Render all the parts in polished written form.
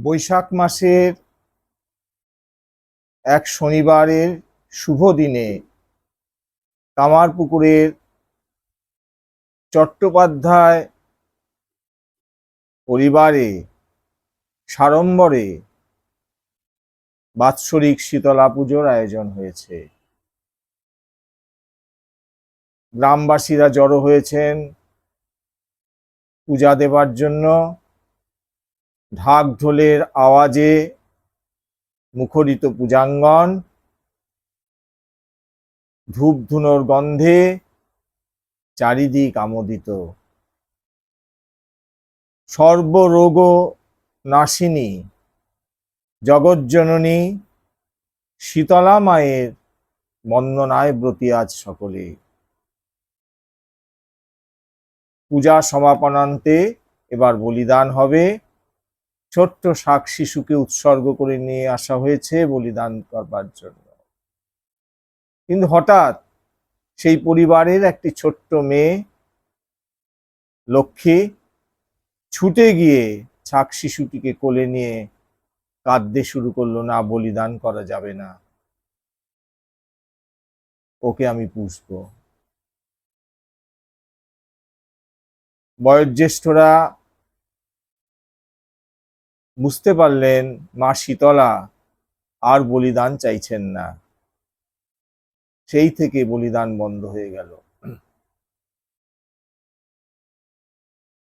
বৈশাখ মাসের এক শনিবারের শুভ দিনে কামারপুকুরের চট্টোপাধ্যায় পরিবারে সাড়ম্বরে বাৎসরিক শীতলা পুজোর আয়োজন হয়েছে। গ্রামবাসীরা জড়ো হয়েছেন পূজা দেবার জন্য। ঢাক ঢোলের আওয়াজে মুখরিত পূজাঙ্গন, ধূপ ধুনোর গন্ধে চারিদিক আমোদিত। সর্বরোগ নাশিনী জগজ্জননী শীতলা মায়ের বন্দনায় ব্রতী আজ সকলে। পূজা সমাপনান্তে এবার বলিদান হবে। ছোট্ট শাক শিশুকে উৎসর্গ করে নিয়ে আসা হয়েছে বলিদান করবার জন্য। কিন্তু হঠাৎ সেই পরিবারের একটি ছোট্ট মেয়ে লক্ষ্মী ছুটে গিয়ে ছাক শিশুটিকে কোলে নিয়ে কাঁদতে শুরু করলো, না, বলিদান করা যাবে না, ওকে আমি পুষবো। বয়োজ্যেষ্ঠরা বুঝতে পারলেন মা শীতলা আর বলিদান চাইছেন না। সেই থেকে বলিদান বন্ধ হয়ে গেল।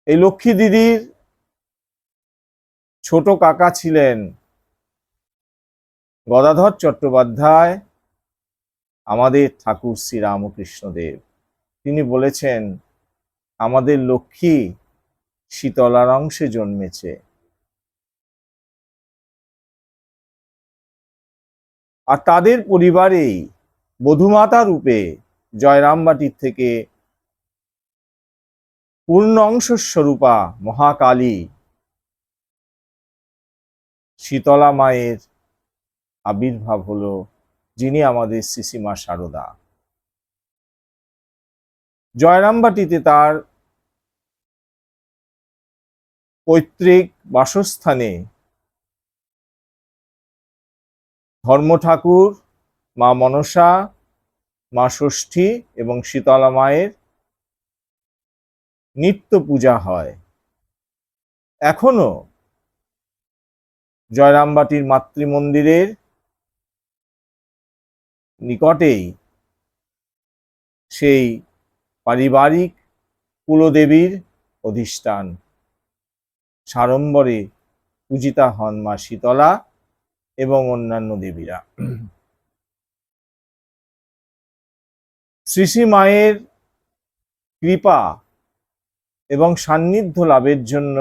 এই লক্ষ্মী দিদির ছোট কাকা ছিলেন গদাধর চট্টোপাধ্যায়, আমাদের ঠাকুর শ্রী রামকৃষ্ণদেব। তিনি বলেছেন, আমাদের লক্ষ্মী শীতলার অংশে জন্মেছে। আর তাদের পরিবারেই বধূমাতা রূপে জয়রামবাটির থেকে পূর্ণ অংশ স্বরূপা মহাকালী শীতলা মায়ের আবির্ভাব হলো, যিনি আমাদের শ্রীশ্রীমা শারদা। জয়রামবাটিতে তার পৈতৃক বাসস্থানে ধর্ম ঠাকুর, মা মনসা, মা ষষ্ঠী এবং শীতলা মায়ের নিত্য পূজা হয়। এখনো জয়রামবাটির মাতৃমন্দিরের নিকটেই সেই পারিবারিক কুলদেবীর অধিষ্ঠান। সাড়ম্বরে পূজিতা হন মা শীতলা এবং অন্যান্য দেবীরা। শ্রী শ্রী মায়ের কৃপা এবং সান্নিধ্য লাভের জন্য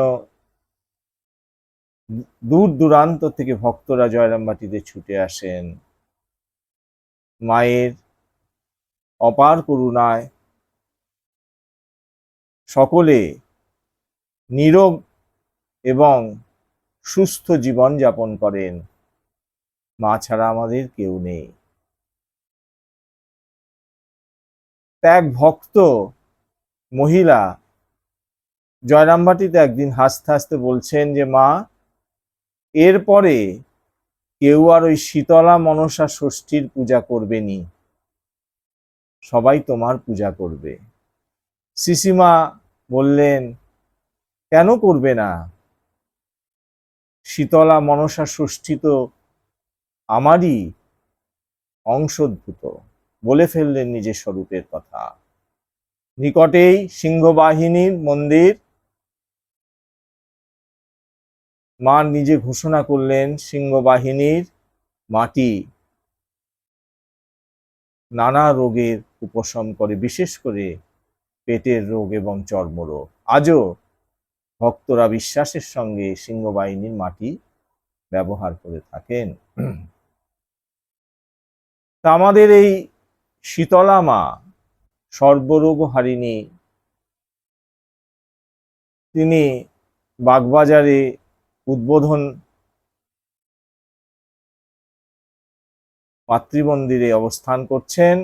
দূর দূরান্ত থেকে ভক্তরা জয়রামবাটিতে ছুটে আসেন। মায়ের অপার করুণায় সকলে নীরব এবং সুস্থ জীবন যাপন করেন। মা ছাড়া আমাদের কেউ নেই। এক ভক্ত মহিলা জয়রামবাটিতে একদিন হাসতে হাসতে বলছেন যে, মা, এরপরে কেউ আর ওই শীতলা মনসা ষষ্ঠীর পূজা করবেনি, সবাই তোমার পূজা করবে। শ্রীশ্রীমা বললেন, কেন করবে না? শীতলা মনসা ষষ্ঠী তো আমারই অংশোদ্ভূত। বলে ফেললেন নিজের স্বরূপের কথা। নিকটেই সিংহবাহিনীর মন্দির। মা নিজে ঘোষণা করলেন, সিংহবাহিনীর মাটি নানা রোগের উপশম করে, বিশেষ করে পেটের রোগ এবং চর্মরোগ। আজও ভক্তরা বিশ্বাসের সঙ্গে সিংহবাহিনীর মাটি ব্যবহার করে থাকেন। তা আমাদের এই শীতলা মা সর্বরোগ হারিণী, তিনি বাগবাজারে উদ্বোধন মাতৃমন্দিরে অবস্থান করছেন।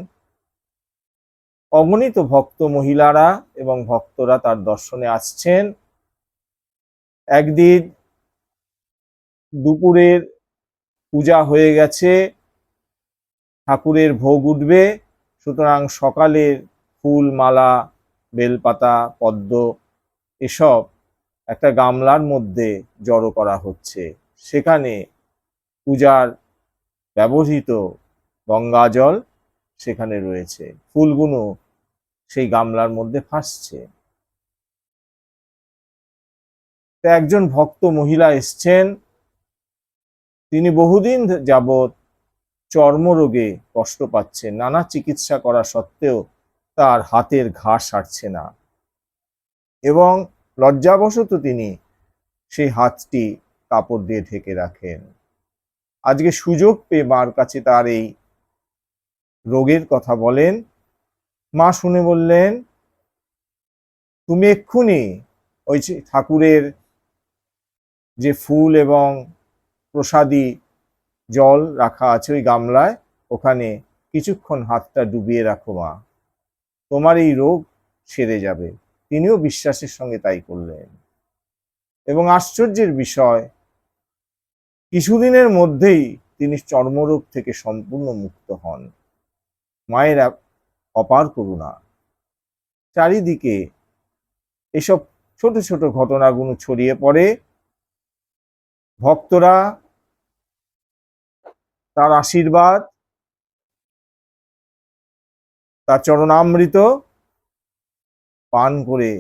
অগণিত ভক্ত মহিলারা এবং ভক্তরা তার দর্শনে আসছেন। একদিন দুপুরের পূজা হয়ে গেছে, ঠাকুরের ভোগ উঠবে, সুতরাং সকালের ফুল, মালা, বেলপাতা, পদ্ম এসব একটা গামলার মধ্যে জড়ো করা হচ্ছে। সেখানে পূজার ব্যবহৃত গঙ্গা জল সেখানে রয়েছে, ফুলগুলো সেই গামলার মধ্যে ভাসছে। একজন ভক্ত মহিলা এসছেন, তিনি বহুদিন যাবৎ চর্মরোগে কষ্ট পাচ্ছেন, নানা চিকিৎসা করা সত্ত্বেও তার হাতের ঘা সারছে না, এবং লজ্জাবশত তিনি সেই হাতটি কাপড় দিয়ে ঢেকে রাখেন। আজকে সুযোগ পেয়ে মার কাছে তার এই রোগের কথা বলেন। মা শুনে বললেন, তুমি এক্ষুনি ওই ঠাকুরের যে ফুল এবং প্রসাদী জল রাখা আছে ওই গামলায়, ওখানে কিছুক্ষণ হাতটা ডুবিয়ে রাখো মা, তোমার এই রোগ সেরে যাবে। তিনিও বিশ্বাসের সঙ্গে তাই করলেন, এবং আশ্চর্যের বিষয়, কিছুদিনের মধ্যেই তিনি চর্মরোগ থেকে সম্পূর্ণ মুক্ত হন। মায়ের অপার করুণা। চারিদিকে এসব ছোট ছোট ঘটনাগুলো ছড়িয়ে পড়ে। ভক্তরা তার আশীর্বাদ, তার চরণামৃত পান করে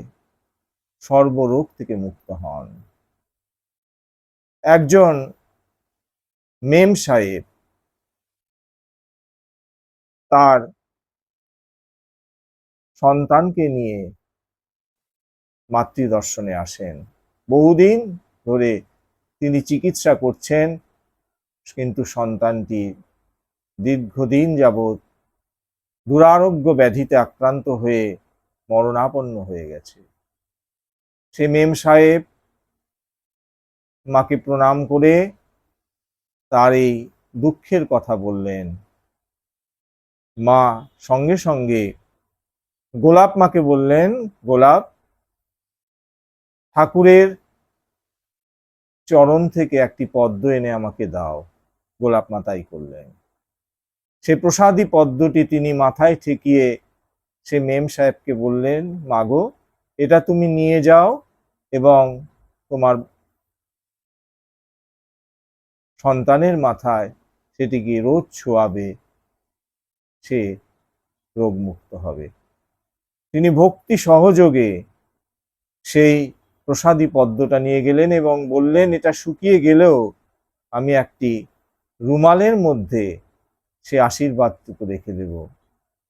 সর্বরোগ থেকে মুক্ত হন। একজন মেম সাহেব তার সন্তানকে নিয়ে মাতৃদর্শনে আসেন। বহুদিন ধরে তিনি চিকিৎসা করছেন, কিন্তু সন্তানটি দীর্ঘদিন যাবৎ দুরারোগ্য ব্যাধিতে আক্রান্ত হয়ে মরণাপন্ন হয়ে গেছে। সে মেম সাহেব মাকে প্রণাম করে তার এই দুঃখের কথা বললেন। মা সঙ্গে সঙ্গে গোলাপ মাকে বললেন, গোলাপ, ঠাকুরের চরণ থেকে একটি পদ্ম এনে আমাকে দাও। গোলাপ মা তাই করলেন। সে প্রসাদী পদ্মটি তিনি মাথায় ঠেকিয়ে সে মেম সাহেবকে বললেন, মাগো, এটা তুমি নিয়ে যাও এবং তোমার সন্তানের মাথায় সেটিকে রোজ ছোঁয়াবে, সে রোগমুক্ত হবে। তিনি ভক্তি সহযোগে সেই প্রসাদী পদ্মটা নিয়ে গেলেন এবং বললেন, এটা শুকিয়ে গেলেও আমি একটি রুমালের মধ্যে সে আশীর্বাদটুকু রেখে দেব।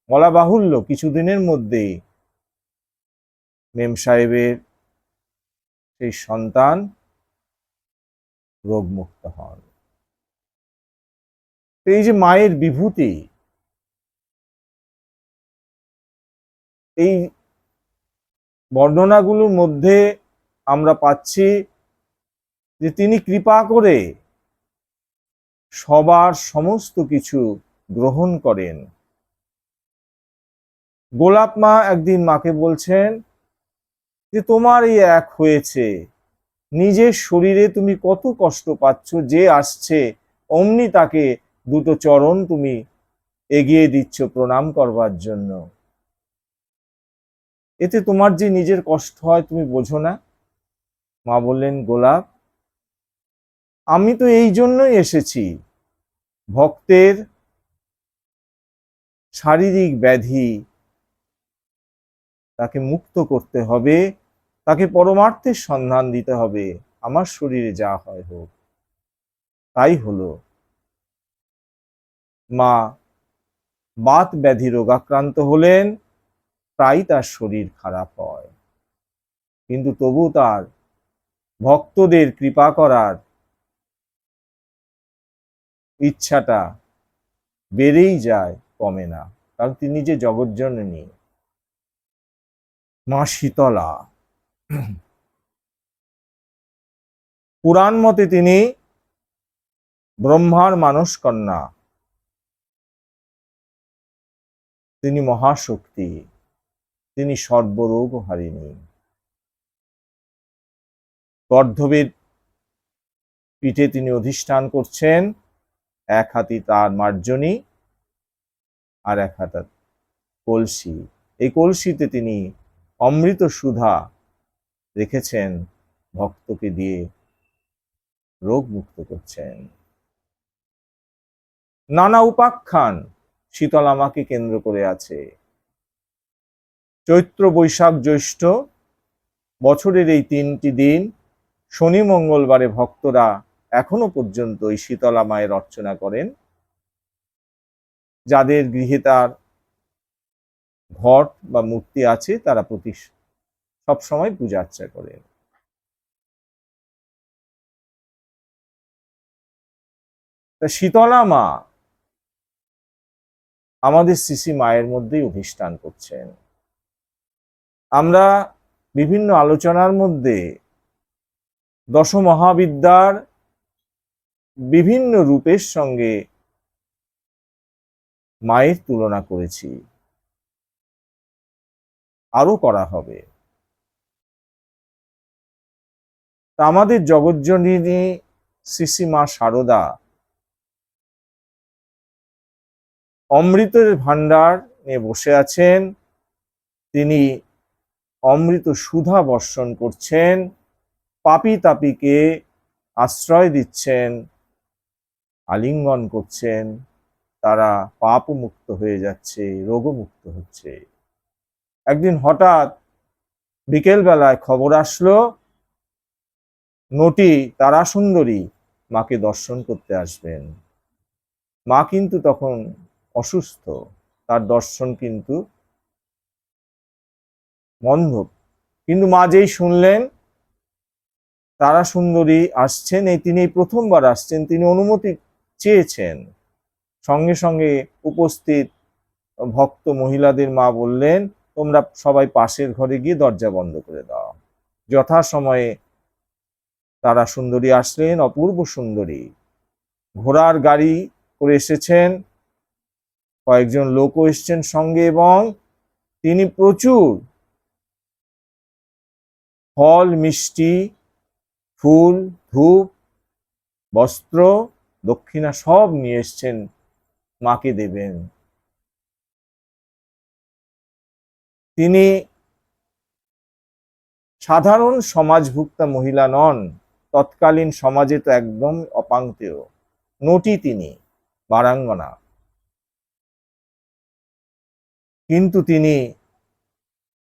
বলা বাহুল্য, কিছুদিনের মধ্যেই মেম সাহেবের সেই সন্তান রোগমুক্ত হন। এই যে মায়ের বিভূতি, এই বর্ণনাগুলোর মধ্যে আমরা পাচ্ছি যে তিনি কৃপা করে সবার সমস্ত কিছু গ্রহণ করেন। গোলাপ মা একদিন মাকে বলছেন যে তোমার এই এক হয়েছে, নিজের শরীরে তুমি কত কষ্ট পাচ্ছ, যে আসছে অমনি তাকে দুটো চরণ তুমি এগিয়ে দিচ্ছ প্রণাম করবার জন্য, এতে তোমার যে নিজের কষ্ট হয় তুমি বোঝো না। মা বললেন, গোলাপ, আমি তো এই জন্যই এসেছি, ভক্তের শারীরিক ব্যাধি তাকে মুক্ত করতে হবে, তাকে পরমার্থের সন্ধান দিতে হবে, আমার শরীরে যা হয় হোক। তাই হলো। মা বাত ব্যাধি রোগাক্রান্ত হলেন, প্রায় তার শরীর খারাপ হয়, কিন্তু তবু তার ভক্তদের কৃপা করার ইচ্ছাটা বেড়েই যায়, কমে না, কারণ তিনি যে জগজ্জননী মা শীতলা। পুরাণ মতে তিনি ব্রহ্মার মানস কন্যা, তিনি মহাশক্তি, তিনি সর্বরোগ হারিণী। গর্ধবের পিঠে তিনি অধিষ্ঠান করছেন, এক হাতে তার মার্জনী আর এক হাতে কলসি। এই কলসিতে তিনি অমৃত সুধা রেখেছেন, ভক্তকে দিয়ে রোগ মুক্ত করছেন। নানা উপাখ্যান শীতলা মাকে কেন্দ্র করে আছে। চৈত্র, বৈশাখ, জ্যৈষ্ঠ বছরের এই 3টি দিন শনি মঙ্গলবারে ভক্তরা এখনো পর্যন্ত এই শীতলা মায়ের অর্চনা করেন। যাদের গৃহে তার ঘট বা মূর্তি আছে তারা সবসময় পূজা আর্চা করেন। তা শীতলা মা আমাদের শ্রী মায়ের মধ্যেই অধিষ্ঠান করছেন। আমরা বিভিন্ন আলোচনার মধ্যে দশমহাবিদ্যার বিভিন্ন রূপের সঙ্গে মায়ের তুলনা করেছি, আরো করা হবে। তা আমাদের জগজ্জননী শ্রী মা শারদা অমৃতের ভাণ্ডার নিয়ে বসে আছেন। তিনি অমৃত সুধা বর্ষণ করছেন, পাপী তাপীকে আশ্রয় দিচ্ছেন, আলিঙ্গন করছেন, তারা পাপ মুক্ত হয়ে যাচ্ছে, রোগমুক্ত হচ্ছে। একদিন হঠাৎ বিকেল বেলায় খবর আসলো নটি তারাসুন্দরী মাকে দর্শন করতে আসবেন। মা কিন্তু তখন অসুস্থ, তার দর্শন কিন্তু বন্ধ। কিন্তু মা যেই শুনলেন তারাসুন্দরী আসছেন, তিনি প্রথমবার আসছেন, তিনি অনুমতি চেয়েছেন। সঙ্গে সঙ্গে উপস্থিত ভক্ত মহিলাদের মা বললেন, তোমরা সবাই পাশের ঘরে গিয়ে দরজা বন্ধ করে দাও। যথাসময়ে তারাসুন্দরী আসলেন, অপূর্ব সুন্দরী, ঘোড়ার গাড়ি করে এসেছেন, কয়েকজন লোকও এসছেন সঙ্গে, এবং তিনি প্রচুর ফল, মিষ্টি, ফুল, ধূপ, বস্ত্র, দক্ষিণা সব নিয়ে এসছেন মাকে দেবেন। তিনি সাধারণ সমাজভুক্তা মহিলা নন, তৎকালীন সমাজে তো একদম অপাঙ্ক্তেয় নটি, তিনি বারাঙ্গনা। কিন্তু তিনি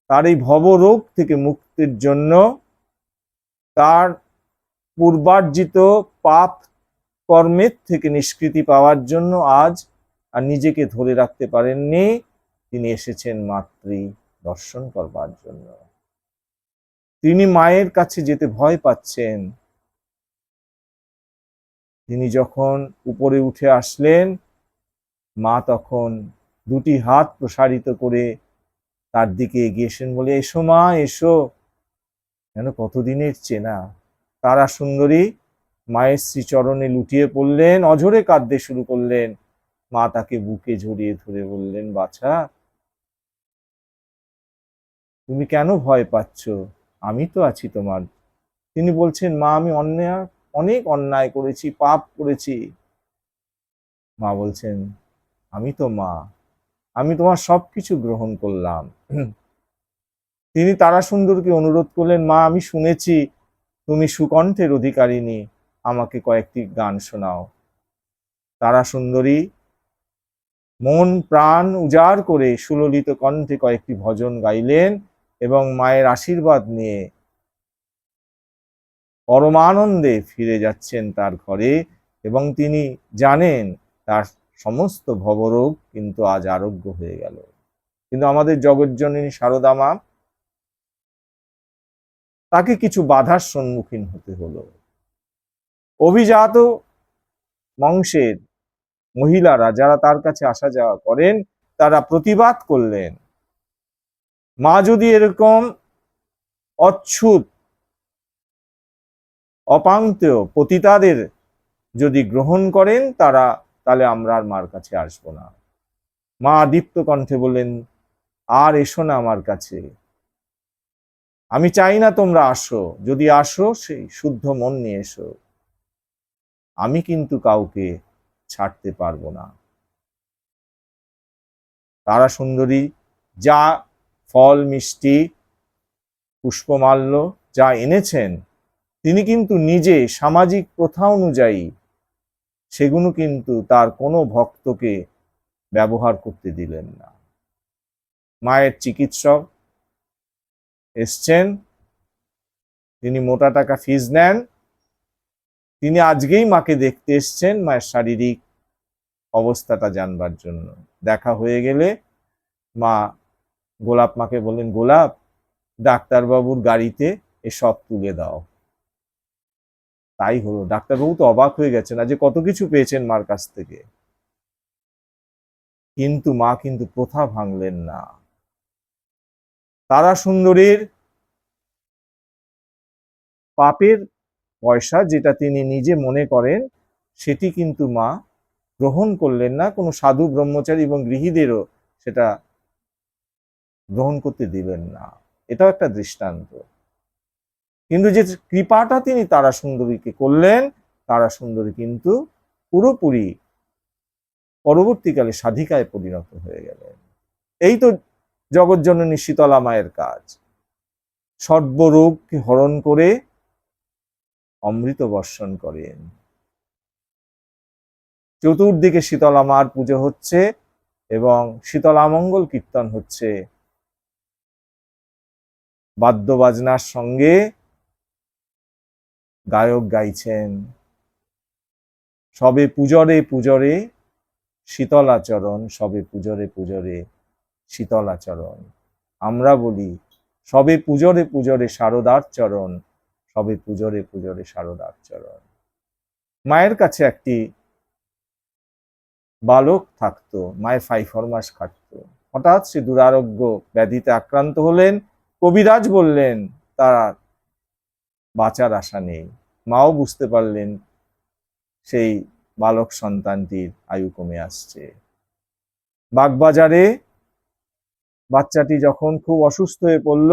তার এই ভবরোগ থেকে মুক্তির জন্য, তার পূর্বার্জিত পাপ কর্মের থেকে নিষ্কৃতি পাওয়ার জন্য আজ আর নিজেকে ধরে রাখতে পারেননি, তিনি এসেছেন মাতৃ দর্শন করবার জন্য। তিনি মায়ের কাছে যেতে ভয় পাচ্ছেন। তিনি যখন উপরে উঠে আসলেন, মা তখন দুটি হাত প্রসারিত করে তার দিকে এগিয়েছেন, বলে, এসো মা, এসো। যেন কতদিনের চেনা। তারাসুন্দরী মায়ের শ্রীচরণে লুটিয়ে পড়লেন, অঝরে কাঁদতে শুরু করলেন। মা তাকে বুকে জড়িয়ে ধরে বললেন, বাছা, তুমি কেন ভয় পাচ্ছ? আমি তো আছি তোমার। তিনি বলছেন, মা, আমি অনেক অন্যায় করেছি, পাপ করেছি। মা বলছেন, আমি তো মা, আমি তোমার সবকিছু গ্রহণ করলাম। তিনি তারাসুন্দরীকে অনুরোধ করলেন, মা, আমি শুনেছি তুমি সুকণ্ঠের অধিকারিণী, আমাকে কয়েকটি গান শোনাও। তারাসুন্দরী মন প্রাণ উজাড় করে সুললিত কণ্ঠে কয়েকটি ভজন গাইলেন এবং মায়ের আশীর্বাদ নিয়ে পরমানন্দে ফিরে যাচ্ছেন তার ঘরে। এবং তিনি জানেন তার সমস্ত ভবরোগ কিন্তু আজ আরোগ্য হয়ে গেল। কিন্তু আমাদের জগজ্জননী শারদা মা, তাকে কিছু বাধার সম্মুখীন হতে হলো। অভিজাত বংশের মহিলারা যারা তার কাছে আসা যাওয়া করেন, তারা প্রতিবাদ করলেন, মা যদি এরকম অচ্ছুত অপাঙ্ক্তেয় পতিতাদের যদি গ্রহণ করেন তাহলে আমরা আর মার কাছে আসবো না। মা দীপ্ত কণ্ঠে বললেন, আর এসো না আমার কাছে, আমি চাই না তোমরা আসো, যদি আসো সেই শুদ্ধ মন নিয়ে এসো। আমি কিন্তু কাউকে ছাড়তে পারবো না। তারা সুন্দরী যা ফল মিষ্টি পুষ্পমাল্য যা এনেছেন, তিনি কিন্তু নিজে সামাজিক প্রথা অনুযায়ী সেগুলো কিন্তু তার কোনো ভক্তকে ব্যবহার করতে দিলেন না। মায়ের চিকিৎসক এসছেন, তিনি মোটা টাকা ফিস নেন, তিনি আজকেই মাকে দেখতে এসছেন মায়ের শারীরিক অবস্থাটা জানবার জন্য। দেখা হয়ে গেলে মা গোলাপ মাকে বললেন, গোলাপ, ডাক্তারবাবুর গাড়িতে এসব তুলে দাও। তাই হলো। ডাক্তারবাবু তো অবাক হয়ে গেছেন, আজ কত কিছু পেয়েছেন মার কাছ থেকে, কিন্তু মা কিন্তু প্রথা ভাঙলেন না। তারা সুন্দরীর পাপের পয়সা যেটা তিনি নিজে মনে করেন, সেটি কিন্তু মা গ্রহণ করলেন না। কোনো সাধু ব্রহ্মচারী এবং গৃহীদেরও সেটা গ্রহণ করতে দিলেন না। এটাও একটা দৃষ্টান্ত। কিন্তু যে কৃপাটা তিনি তারা সুন্দরীকে করলেন, তারা সুন্দরী কিন্তু পুরোপুরি পরবর্তীকালে সাধিকায় পরিণত হয়ে গেলেন। এই তো জগৎজননী শীতলা মায়ের কাজ। সর্বরোগকে হরণ করে অমৃত বর্ষণ করেন। চতুর্দিকে শীতলা মার পুজো হচ্ছে এবং শীতলা মঙ্গল কীর্তন হচ্ছে। বাদ্য বাজনার সঙ্গে গায়ক গাইছেন। সবে পূজরে পূজরে শীতলাচরণ, সবে পূজরে পূজরে শীতলাচরণ। আমরা বলি সবে পূজরে পূজরে শারদার চরণ, সবে পূজরে পূজরে শারদার চরণ। মায়ের কাছে একটি বালক থাকতো, মায়ের ফাইফরমাস খাটতো। হঠাৎ সে দুরারোগ্য ব্যাধিতে আক্রান্ত হলেন। কবিরাজ বললেন তার বাঁচার আশা নেই। মাও বুঝতে পারলেন সেই বালক সন্তানটির আয়ু কমে আসছে। বাগবাজারে বাচ্চাটি যখন খুব অসুস্থ হয়ে পড়ল,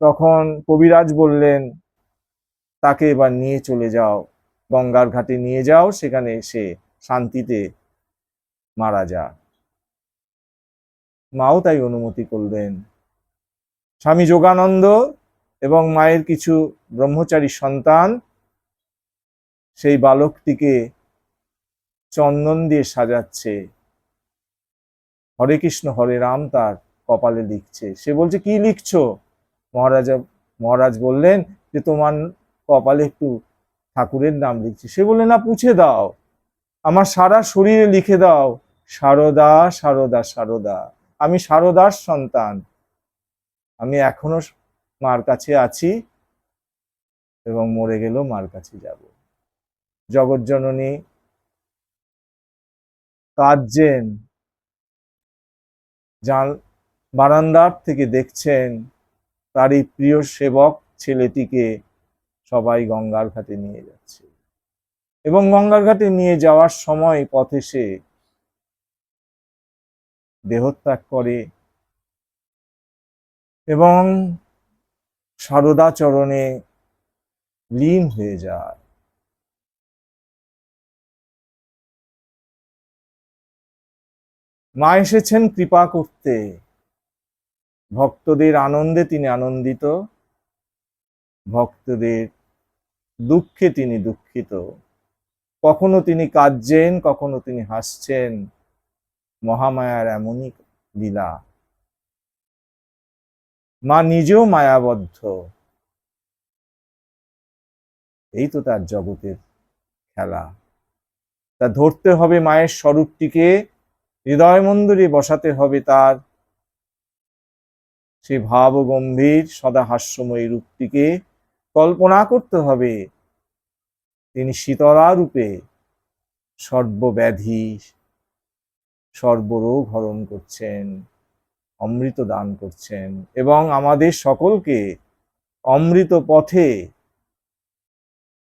তখন কবিরাজ বললেন তাকে এবার নিয়ে চলে যাও, গঙ্গার ঘাটে নিয়ে যাও, সেখানে সে শান্তিতে মারা যাক। মাও তাই অনুমতি করলেন। স্বামী যোগানন্দ এবং মায়ের কিছু ব্রহ্মচারী সন্তান সেই বালকটিকে চন্দন দিয়ে সাজাচ্ছে, হরে কৃষ্ণ হরে রাম তার কপালে লিখছে। সে বলছে, কি লিখছো? মহারাজ বললেন যে তোমার কপালে একটু ঠাকুরের নাম লিখছি। সে বললে, না, পুছে দাও, আমার সারা শরীরে লিখে দাও সারদা সারদা সারদা। আমি সারদার সন্তান, আমি এখনো মার কাছে আছি এবং মরে গেলেও মার কাছে যাব। জগৎজননী কাঁদছেন, বারান্দার থেকে দেখছেন তার এই প্রিয় সেবক ছেলেটিকে সবাই গঙ্গার ঘাটে নিয়ে যাচ্ছে। এবং গঙ্গার ঘাটে নিয়ে যাওয়ার সময় পথে সে দেহত্যাগ করে এবং সারদা চরণে লীন হয়ে যায়। মা এসেছেন কৃপা করতে। ভক্তদের আনন্দে তিনি আনন্দিত, ভক্তদের দুঃখে তিনি দুঃখিত। কখনো তিনি কাঁদছেন, কখনো তিনি হাসছেন। মহামায়ার এমনই লীলা। মা নিজেও মায়াবদ্ধ। এই তো তার জগতের খেলা। তা ধরতে হবে মায়ের স্বরূপটিকে, হৃদয় মন্দিরে বসাতে হবে তার সেই ভাব গম্ভীর সদা হাস্যময়ী রূপটিকে। কল্পনা করতে হবে তিনি শীতলা রূপে সর্বব্যাধি সর্বরোগ হরণ করছেন, অমৃত দান করছেন এবং আমাদের সকলকে অমৃত পথে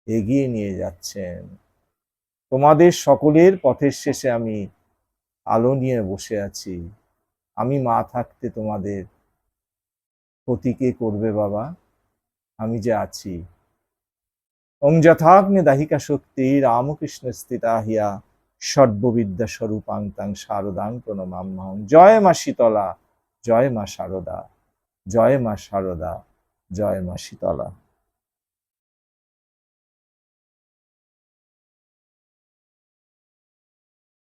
এগিয়ে নিয়ে যাচ্ছেন। তোমাদের সকলের পথের শেষে আমি আলো নিয়ে বসে আছি। আমি মা থাকতে তোমাদের ক্ষতি কে করবে বাবা? আমি যে আছি। ওং যথাগ্নি দাহিকা শক্তি রামকৃষ্ণ স্থিতা হিয়া সর্ববিদ্যা স্বরূপাং তাং শারদাং প্রণমাম্যহং। জয় মা শীতলা, জয় মা শারদা, জয় মা শারদা, জয় মা শীতলা।